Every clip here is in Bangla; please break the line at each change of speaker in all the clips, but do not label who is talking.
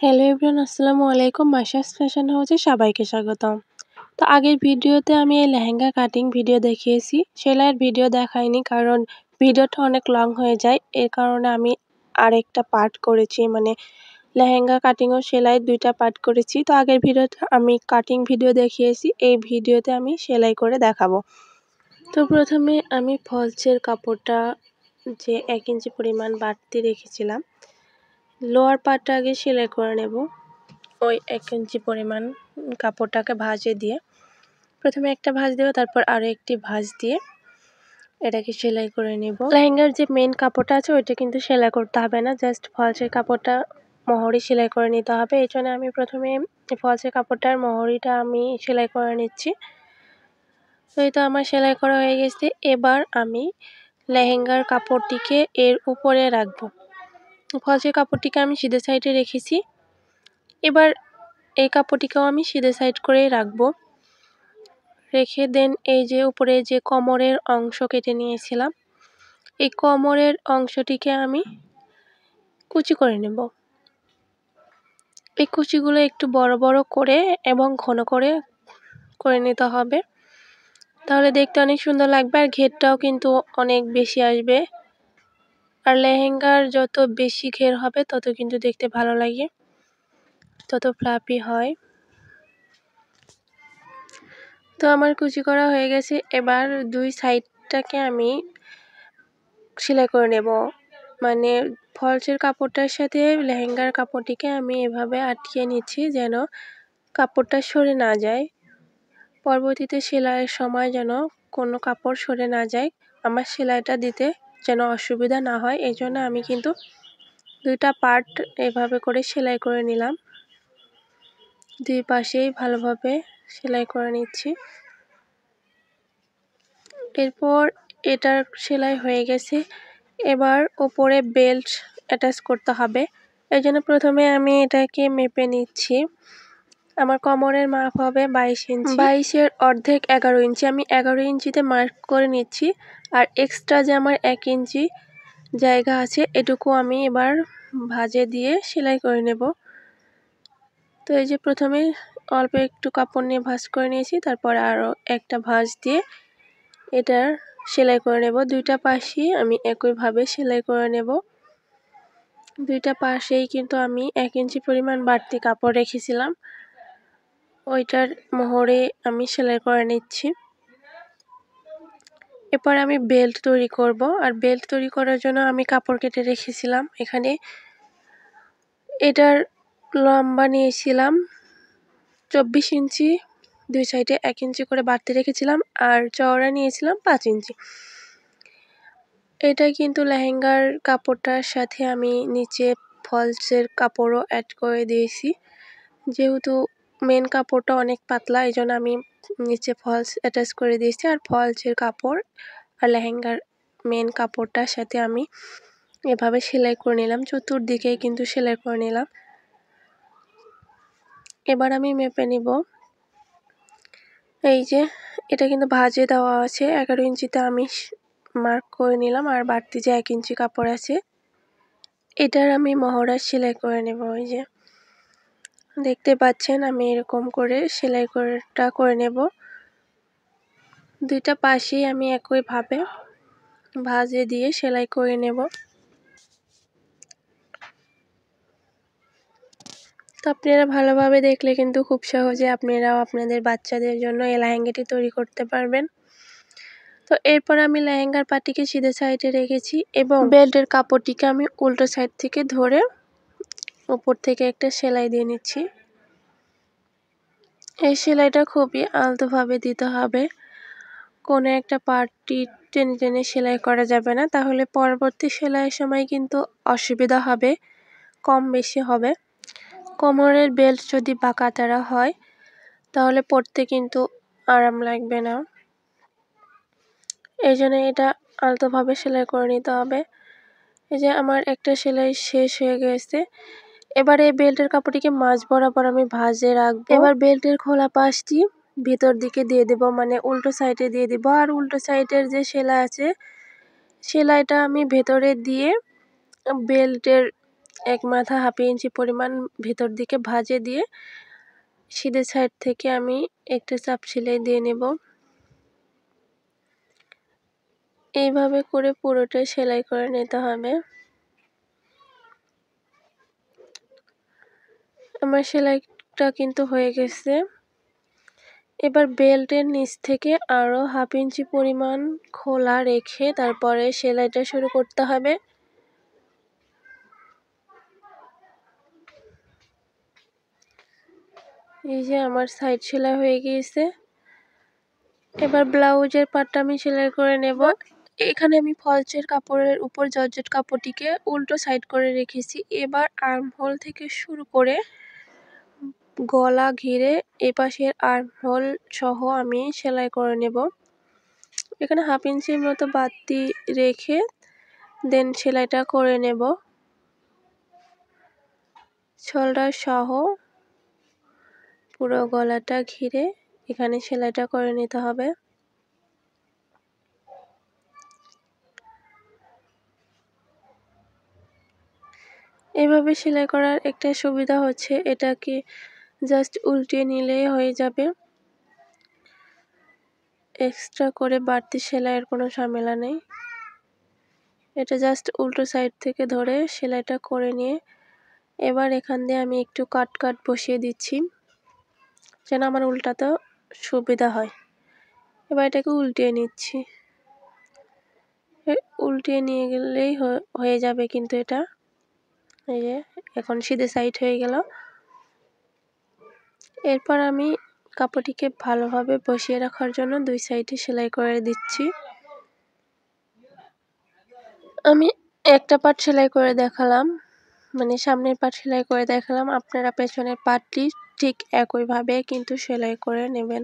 হ্যালো এভরিওয়ান, আসসালামু আলাইকুম। মাশাস ফ্যাশন হাউসে সবাইকে স্বাগতম। তো আগের ভিডিওতে আমি এই লেহেঙ্গা কাটিং ভিডিও দেখিয়েছি, সেলাইয়ের ভিডিও দেখাইনি কারণ ভিডিওটা অনেক লং হয়ে যায়। এর কারণে আমি আরেকটা পার্ট করেছি, মানে লেহেঙ্গা কাটিং ও সেলাই দুইটা পার্ট করেছি। তো আগের ভিডিওতে আমি কাটিং ভিডিও দেখিয়েছি, এই ভিডিওতে আমি সেলাই করে দেখাবো। তো প্রথমে আমি ফলসের কাপড়টা যে 1 ইঞ্চি পরিমাণ বাড়তি রেখেছিলাম, লোয়ার পার্টটা আগে সেলাই করে নেব। ওই 1 ইঞ্চি পরিমাণ কাপড়টাকে ভাঁজে দিয়ে প্রথমে একটা ভাঁজ দেব, তারপর আরও একটি ভাঁজ দিয়ে এটাকে সেলাই করে নেব। লেহেঙ্গার যে মেন কাপড়টা আছে ওইটা কিন্তু সেলাই করতে হবে না, জাস্ট ফলসের কাপড়টা মহরি সেলাই করে নিতে হবে। এই জন্য আমি প্রথমে ফলসের কাপড়টার মহরিটা আমি সেলাই করে নিচ্ছি। তো এই তো আমার সেলাই করা হয়ে গেছে। এবার আমি লেহেঙ্গার কাপড়টিকে এর উপরে রাখবো। ফলসের কাপড়টিকে আমি সিধে সাইডে রেখেছি, এবার এই কাপড়টিকেও আমি সিধে সাইড করেই রাখবো। রেখে দেন এই যে উপরে যে কোমরের অংশ কেটে নিয়েছিলাম, এই কোমরের অংশটিকে আমি কুচি করে নেব। এই কুচিগুলো একটু বড় বড় করে এবং ঘন করে করে নিতে হবে, তাহলে দেখতে অনেক সুন্দর লাগবে আর ঘেরটাও কিন্তু অনেক বেশি আসবে। আর লেহেঙ্গার যত বেশি ঘের হবে তত কিন্তু দেখতে ভালো লাগে, তত ফ্লাফি হয়। তো আমার কুচি করা হয়ে গেছে। এবার দুই সাইডটাকে আমি সেলাই করে নেব, মানে ফলসের কাপড়টার সাথে লেহেঙ্গার কাপড়টিকে আমি এভাবে আটকিয়ে নিচ্ছি যেন কাপড়টা সরে না যায়। পরবর্তীতে সেলাইয়ের সময় যেন কোনো কাপড় সরে না যায়, আমার সেলাইটা দিতে যেন অসুবিধা না হয়, এই জন্য আমি কিন্তু দুইটা পার্ট এভাবে করে সেলাই করে নিলাম। দুই পাশেই ভালোভাবে সেলাই করে নিচ্ছি। এরপর এটার সেলাই হয়ে গেছে। এবার ওপরে বেল্ট অ্যাটাচ করতে হবে, এই জন্য প্রথমে আমি এটাকে মেপে নিচ্ছি। আমার কোমরের মাপ হবে 22 ইঞ্চি, 22-এর অর্ধেক 11 ইঞ্চি। আমি 11 ইঞ্চিতে মার্ক করে নিচ্ছি, আর এক্সট্রা যে আমার 1 ইঞ্চি জায়গা আছে এটুকু আমি এবার ভাঁজে দিয়ে সেলাই করে নেব। তো এই যে প্রথমে অল্প একটু কাপড় নিয়ে ভাঁজ করে নিয়েছি, তারপর আরও একটা ভাঁজ দিয়ে এটার সেলাই করে নেব। দুইটা পাশেই আমি একইভাবে সেলাই করে নেব। দুইটা পাশেই কিন্তু আমি 1 ইঞ্চি পরিমাণ বাড়তি কাপড় রেখেছিলাম, ওইটার মোহরে আমি সেলাই করে নিচ্ছি। এরপর আমি বেল্ট তৈরি করব, আর বেল্ট তৈরি করার জন্য আমি কাপড় কেটে রেখেছিলাম। এখানে এটার লম্বা নিয়েছিলাম 24 ইঞ্চি, দুই সাইডে 1 ইঞ্চি করে বাড়তি রেখেছিলাম, আর চওড়া নিয়েছিলাম 5 ইঞ্চি। এটা কিন্তু লেহেঙ্গার কাপড়টার সাথে আমি নিচে ফলসের কাপড়ও অ্যাড করে দিয়েছি, যেহেতু মেন কাপড়টা অনেক পাতলা এই জন্য আমি নিচে ফলস অ্যাটাচ করে দিয়েছি। আর ফলসের কাপড় আর লেহেঙ্গার মেন কাপড়টার সাথে আমি এভাবে সেলাই করে নিলাম, চতুর্দিকে কিন্তু সেলাই করে নিলাম। এবার আমি মেপে নিব। এই যে এটা কিন্তু ভাঁজে দেওয়া আছে, 11 ইঞ্চিতে আমি মার্ক করে নিলাম, আর বাড়তি যে 1 ইঞ্চি কাপড় আছে এটার আমি মহড়া সেলাই করে নেব। ওই যে দেখতে পাচ্ছেন আমি এরকম করে সেলাই করে নেব। দুইটা পাশেই আমি একইভাবে ভাঁজে দিয়ে সেলাই করে নেব। তো আপনারা ভালোভাবে দেখলে কিন্তু খুব সহজে আপনারাও আপনাদের বাচ্চাদের জন্য এই লেহেঙ্গাটি তৈরি করতে পারবেন। তো এরপর আমি লেহেঙ্গার পাটিকে সিধে সাইডে রেখেছি এবং বেল্টের কাপড়টিকে আমি উল্টো সাইড থেকে ধরে উপর থেকে একটা সেলাই দিয়ে নিচ্ছি। এই সেলাইটা খুবই আলতোভাবে দিতে হবে, কোনো একটা পার্টটি টেনে টেনে সেলাই করা যাবে না, তাহলে পরবর্তী সেলাইয়ের সময় কিন্তু অসুবিধা হবে, কম বেশি হবে। কোমরের বেল্ট যদি বাঁকা তেড়া হয় তাহলে পরতে কিন্তু আরাম লাগবে না, এই জন্য এটা আলতোভাবে সেলাই করে নিতে হবে। এই যে আমার একটা সেলাই শেষ হয়ে গেছে। এবার এই বেল্টের কাপড়টিকে মাঝ বরাবর আমি ভাঁজে রাখবো। এবার বেল্টের খোলা পাশটি ভিতর দিকে দিয়ে দেব, মানে উল্টো সাইডে দিয়ে দেব, আর উল্টো সাইডের যে সেলাই আছে সেলাইটা আমি ভেতরে দিয়ে বেল্টের এক মাথা হাফ ইঞ্চি পরিমাণ ভেতর দিকে ভাঁজে দিয়ে সিধে সাইড থেকে আমি একটা চাপ সেলাই দিয়ে নেব। এইভাবে করে পুরোটাই সেলাই করে নিতে হবে। আমার সেলাইটা কিন্তু হয়ে গেছে। এবার বেল্টের নিচ থেকে আরও হাফ ইঞ্চি পরিমাণ খোলা রেখে তারপরে সেলাইটা শুরু করতে হবে। এই যে আমার সাইড সেলাই হয়ে গিয়েছে। এবার ব্লাউজের পাটটা আমি সেলাই করে নেব। এখানে আমি ফলসের কাপড়ের উপর জর্জেট কাপড়টিকে উল্টো সাইড করে রেখেছি। এবার আর্মহোল থেকে শুরু করে গলা ঘিরে এপাশের আর্মহোল সহ আমি সেলাই করে নেব। এখানে হাফ ইঞ্চির মতো বাড়তি রেখে দেন সেলাইটা করে নেব। শোল্ডার সহ পুরো গলাটা ঘিরে এখানে সেলাইটা করে নিতে হবে। এভাবে সেলাই করার একটা সুবিধা হচ্ছে এটাকে জাস্ট উল্টিয়ে নিলেই হয়ে যাবে। এক্সট্রা করে বাড়তি সেলাইয়ের কোনো ঝামেলা নেই। এটা জাস্ট উল্টো সাইড থেকে ধরে সেলাইটা করে নিয়ে এবার এখান দিয়ে আমি একটু কাট বসিয়ে দিচ্ছি যেন আমার উল্টাতেও সুবিধা হয়। এবার এটাকে উল্টিয়ে নিচ্ছি। উল্টিয়ে নিয়ে গেলেই হয়ে যাবে কিন্তু এটা। এই যে এখন সিধে সাইড হয়ে গেল। এরপর আমি কাপড়টিকে ভালোভাবে বসিয়ে রাখার জন্য দুই সাইডে সেলাই করে দিচ্ছি। আমি একটা পাট সেলাই করে দেখালাম, মানে সামনের পাট সেলাই করে দেখালাম। আপনারা পেছনের পাটটি ঠিক একইভাবে কিন্তু সেলাই করে নেবেন।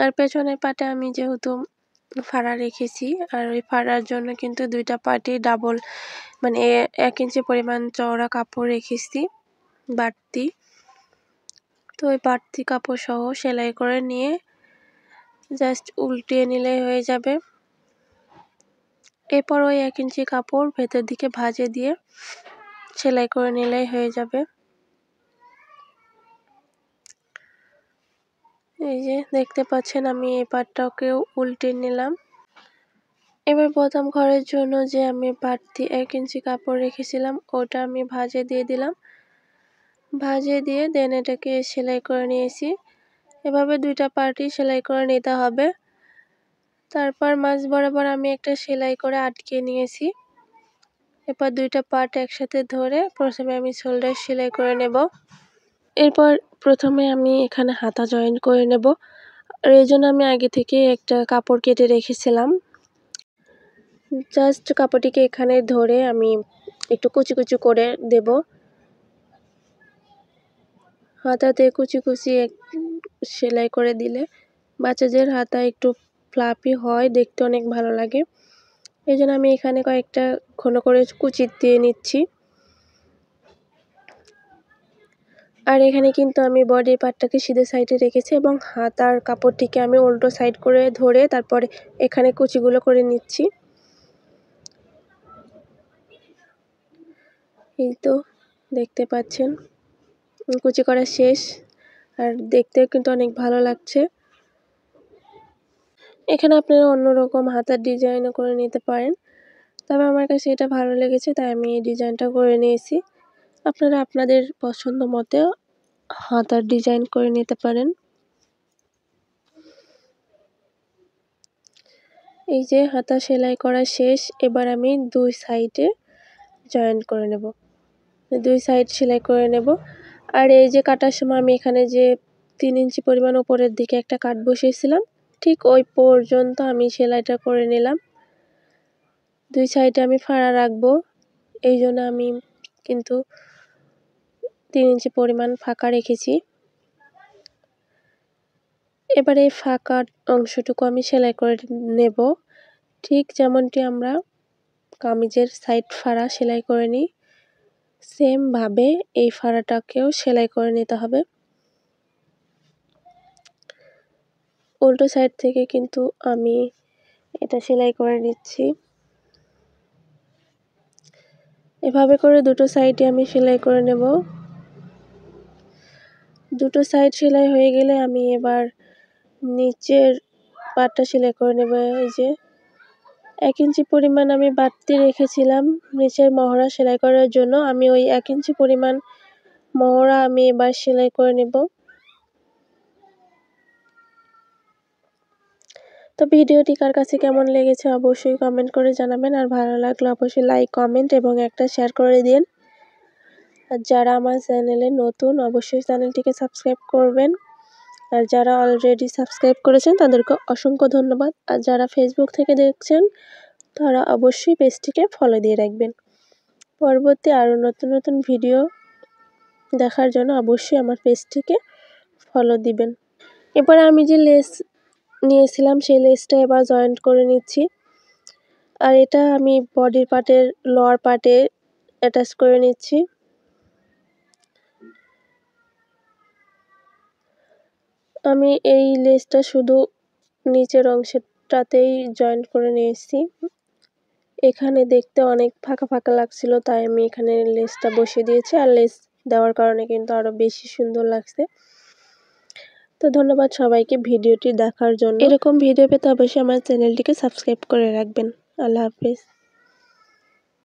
আর পেছনের পাটে আমি যেহেতু ফাড়া রেখেছি আর ওই ফাড়ার জন্য কিন্তু দুইটা পাটই ডাবল মানে 1 ইঞ্চি পরিমাণ চওড়া কাপড় রেখেছি বাড়তি। তো ওই বাড়তি কাপড় সহ সেলাই করে নিয়ে জাস্ট উল্টিয়ে নিলেই হয়ে যাবে। এরপর ওই 1 ইঞ্চি কাপড় ভেতর দিকে ভাঁজে দিয়ে সেলাই করে নিলেই হয়ে যাবে। এই যে দেখতে পাচ্ছেন আমি এই পাটটাকেও উল্টে নিলাম। এবার বোতাম ঘরের জন্য যে আমি বাড়তি 1 ইঞ্চি কাপড় রেখেছিলাম ওটা আমি ভাঁজে দিয়ে দিলাম। ভাঁজে দিয়ে দেন এটাকে সেলাই করে নিয়েছি। এভাবে দুইটা পার্টই সেলাই করে নিতে হবে। তারপর মাঝ বরাবর আমি একটা সেলাই করে আটকে নিয়েছি। এরপর দুইটা পার্ট একসাথে ধরে প্রথমে আমি শোল্ডার সেলাই করে নেব। এরপর প্রথমে আমি এখানে হাতা জয়েন করে নেব। আর এই জন্য আমি আগে থেকে একটা কাপড় কেটে রেখেছিলাম। জাস্ট কাপড়টিকে এখানে ধরে আমি একটু কুচি করে দেব। হাতাতে কুচি সেলাই করে দিলে বাচ্চাদের হাতা একটু ফ্লাফি হয়, দেখতে অনেক ভালো লাগে। এই জন্য আমি এখানে কয়েকটা ঘন করে কুচি দিয়ে নিচ্ছি। আর এখানে কিন্তু আমি বডির পার্টটাকে সিধে সাইডে রেখেছি এবং হাতার কাপড়টিকে আমি উল্টো সাইড করে ধরে তারপরে এখানে কুচিগুলো করে নিচ্ছি। এই তো দেখতে পাচ্ছেন কুচি করা শেষ আর দেখতেও কিন্তু অনেক ভালো লাগছে। এখানে আপনারা অন্যরকম হাতার ডিজাইনও করে নিতে পারেন, তবে আমার কাছে এটা ভালো লেগেছে তাই আমি এই ডিজাইনটা করে নিয়েছি। আপনারা আপনাদের পছন্দ মতো হাতার ডিজাইন করে নিতে পারেন। এই যে হাতা সেলাই করা শেষ। এবার আমি দুই সাইডে জয়েন করে নেব, দুই সাইড সেলাই করে নেব। আর এই যে কাটার সময় আমি এখানে যে 3 ইঞ্চি পরিমাণ উপরের দিকে একটা কাট বসিয়েছিলাম ঠিক ওই পর্যন্ত আমি সেলাইটা করে নিলাম। দুই সাইডে আমি ফাড়া রাখবো, এই জন্য আমি কিন্তু 3 ইঞ্চি পরিমাণ ফাঁকা রেখেছি। এবার এই ফাঁকা অংশটুকু আমি সেলাই করে নেব, ঠিক যেমনটি আমরা কামিজের সাইড ফাড়া সেলাই করে নিই সেম ভাবে এই ফাড়াটাকেও সেলাই করে নিতে হবে। উল্টো সাইড থেকে কিন্তু আমি এটা সেলাই করে নিচ্ছি। এভাবে করে দুটো সাইডে আমি সেলাই করে নেব। দুটো সাইড সেলাই হয়ে গেলে আমি এবার নিচের পাটটা সেলাই করে নেব। এই যে 1 ইঞ্চি পরিমাণ আমি বাড়তি রেখেছিলাম নিচের মহড়া সেলাই করার জন্য। আমি ওই 1 ইঞ্চি পরিমাণ মহড়া আমি এবার সেলাই করে নেব। তো ভিডিওটি কার কাছে কেমন লেগেছে অবশ্যই কমেন্ট করে জানাবেন, আর ভালো লাগলে অবশ্যই লাইক, কমেন্ট এবং একটা শেয়ার করে দিন। আর যারা আমার চ্যানেলে নতুন অবশ্যই চ্যানেলটিকে সাবস্ক্রাইব করবেন, আর যারা অলরেডি সাবস্ক্রাইব করেছেন তাদেরকে অসংখ্য ধন্যবাদ। আর যারা ফেসবুক থেকে দেখছেন তারা অবশ্যই পেজটিকে ফলো দিয়ে রাখবেন। পরবর্তী আরও নতুন নতুন ভিডিও দেখার জন্য অবশ্যই আমার পেজটিকে ফলো দিবেন। এরপরে আমি যে লেস নিয়েছিলাম সেই লেসটা এবার জয়েন্ট করে নিচ্ছি। আর এটা আমি বডির পার্টের লোয়ার পার্টে অ্যাটাচ করে নিচ্ছি। আমি এই লেসটা শুধু নিচের অংশটাতেই জয়েন্ট করে নিয়েছি। এখানে দেখতে অনেক ফাঁকা ফাঁকা লাগছিল, তাই আমি এখানে লেসটা বসিয়ে দিয়েছি, আর লেস দেওয়ার কারণে কিন্তু আরও বেশি সুন্দর লাগছে। তো ধন্যবাদ সবাইকে ভিডিওটি দেখার জন্য। এরকম ভিডিও পেতে অবশ্যই আমার চ্যানেলটিকে সাবস্ক্রাইব করে রাখবেন। আল্লাহ হাফেজ।